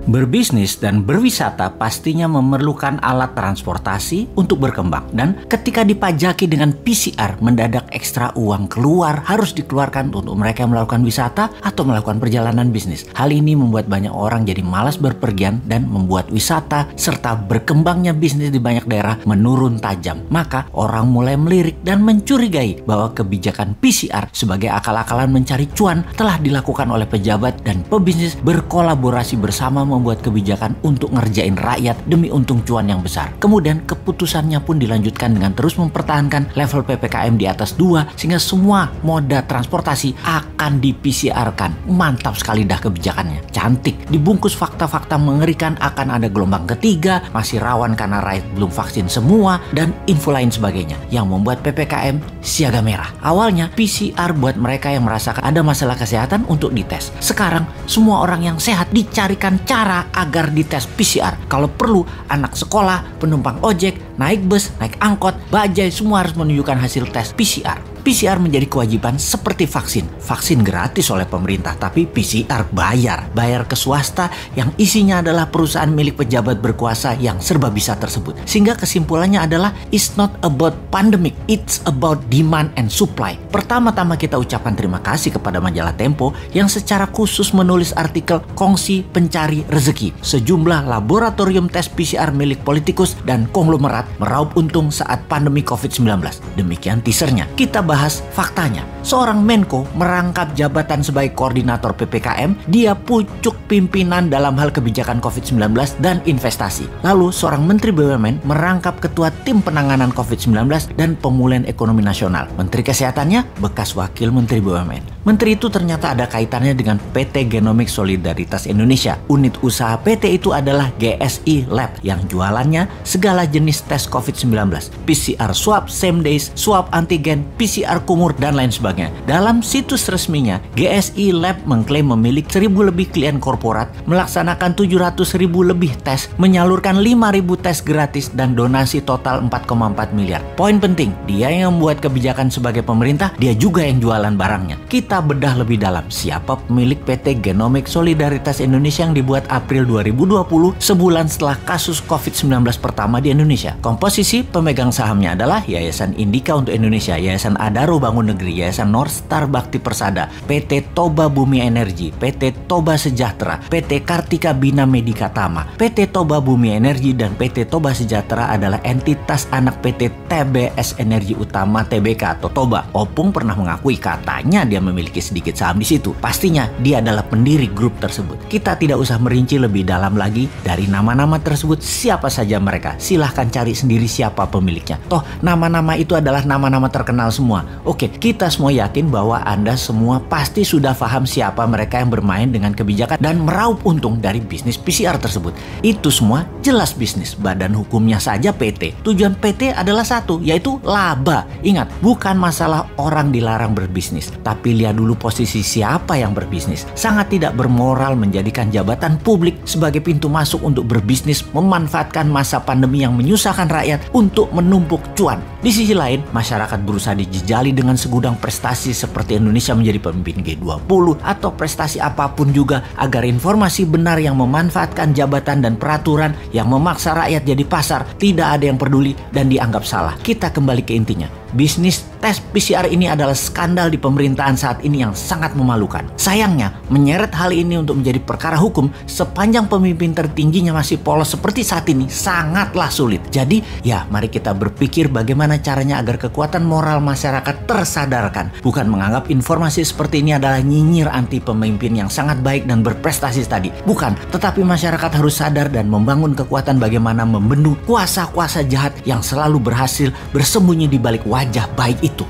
Berbisnis dan berwisata pastinya memerlukan alat transportasi untuk berkembang. Dan ketika dipajaki dengan PCR, mendadak ekstra uang keluar harus dikeluarkan untuk mereka yang melakukan wisata atau melakukan perjalanan bisnis. Hal ini membuat banyak orang jadi malas berpergian dan membuat wisata serta berkembangnya bisnis di banyak daerah menurun tajam. Maka orang mulai melirik dan mencurigai bahwa kebijakan PCR sebagai akal-akalan mencari cuan telah dilakukan oleh pejabat dan pebisnis berkolaborasi bersama membuat kebijakan untuk ngerjain rakyat demi untung cuan yang besar. Kemudian keputusannya pun dilanjutkan dengan terus mempertahankan level PPKM di atas 2 sehingga semua moda transportasi akan di-PCR-kan. Mantap sekali dah kebijakannya. Cantik. Dibungkus fakta-fakta mengerikan akan ada gelombang ketiga, masih rawan karena rakyat belum vaksin semua, dan info lain sebagainya yang membuat PPKM siaga merah. Awalnya PCR buat mereka yang merasakan ada masalah kesehatan untuk dites. Sekarang semua orang yang sehat dicarikan cara agar dites PCR. Kalau perlu, anak sekolah, penumpang ojek, naik bus, naik angkot, bajai, semua harus menunjukkan hasil tes PCR. PCR menjadi kewajiban seperti vaksin. Vaksin gratis oleh pemerintah, tapi PCR bayar. Bayar ke swasta yang isinya adalah perusahaan milik pejabat berkuasa yang serba bisa tersebut. Sehingga kesimpulannya adalah it's not about pandemic, it's about demand and supply. Pertama-tama kita ucapkan terima kasih kepada majalah Tempo yang secara khusus menulis artikel Kongsi Pencari Rezeki. Sejumlah laboratorium tes PCR milik politikus dan konglomerat meraup untung saat pandemi COVID-19. Demikian teasernya. Kita bahas faktanya. Seorang Menko merangkap jabatan sebagai koordinator PPKM, dia pucuk pimpinan dalam hal kebijakan COVID-19 dan investasi. Lalu seorang Menteri BUMN merangkap ketua tim penanganan COVID-19 dan pemulihan ekonomi nasional. Menteri Kesehatannya bekas wakil Menteri BUMN. Menteri itu ternyata ada kaitannya dengan PT Genomics Solidaritas Indonesia. Unit usaha PT itu adalah GSI Lab yang jualannya segala jenis tes COVID-19. PCR swab, same days, swab antigen, PCR kumur, dan lain sebagainya. Dalam situs resminya, GSI Lab mengklaim memiliki 1.000 lebih klien korporat, melaksanakan 700.000 lebih tes, menyalurkan 5.000 tes gratis, dan donasi total 4,4 miliar. Poin penting, dia yang membuat kebijakan sebagai pemerintah, dia juga yang jualan barangnya. Kita bedah lebih dalam, siapa pemilik PT Genomics Solidaritas Indonesia yang dibuat April 2020, sebulan setelah kasus COVID-19 pertama di Indonesia. Komposisi pemegang sahamnya adalah Yayasan Indika untuk Indonesia, Yayasan Adaro Bangun Negeri, Yayasan North Star Bakti Persada, PT Toba Bumi Energi, PT Toba Sejahtera, PT Kartika Bina Medika Tama. PT Toba Bumi Energi dan PT Toba Sejahtera adalah entitas anak PT TBS Energi Utama Tbk atau Toba. Opung pernah mengakui katanya dia memiliki sedikit saham di situ. Pastinya dia adalah pendiri grup tersebut. Kita tidak usah merinci lebih dalam lagi dari nama-nama tersebut siapa saja mereka. Silahkan cari sendiri siapa pemiliknya. Toh nama-nama itu adalah nama-nama terkenal semua. Oke, kita semua yakin bahwa Anda semua pasti sudah paham siapa mereka yang bermain dengan kebijakan dan meraup untung dari bisnis PCR tersebut. Itu semua jelas bisnis. Badan hukumnya saja PT. Tujuan PT adalah satu, yaitu laba. Ingat, bukan masalah orang dilarang berbisnis, tapi lihat dulu posisi siapa yang berbisnis. Sangat tidak bermoral menjadikan jabatan publik sebagai pintu masuk untuk berbisnis, memanfaatkan masa pandemi yang menyusahkan rakyat untuk menumpuk cuan. Di sisi lain, masyarakat berusaha dijejali dengan segudang prestasi seperti Indonesia menjadi pemimpin G20 atau prestasi apapun juga agar informasi benar yang memanfaatkan jabatan dan peraturan yang memaksa rakyat jadi pasar tidak ada yang peduli dan dianggap salah. Kita kembali ke intinya. Bisnis tes PCR ini adalah skandal di pemerintahan saat ini yang sangat memalukan. Sayangnya, menyeret hal ini untuk menjadi perkara hukum sepanjang pemimpin tertingginya masih polos seperti saat ini sangatlah sulit. Jadi, ya mari kita berpikir bagaimana caranya agar kekuatan moral masyarakat tersadarkan. Bukan menganggap informasi seperti ini adalah nyinyir anti pemimpin yang sangat baik dan berprestasi tadi. Bukan, tetapi masyarakat harus sadar dan membangun kekuatan bagaimana membendung kuasa-kuasa jahat yang selalu berhasil bersembunyi di balik wajah baik itu.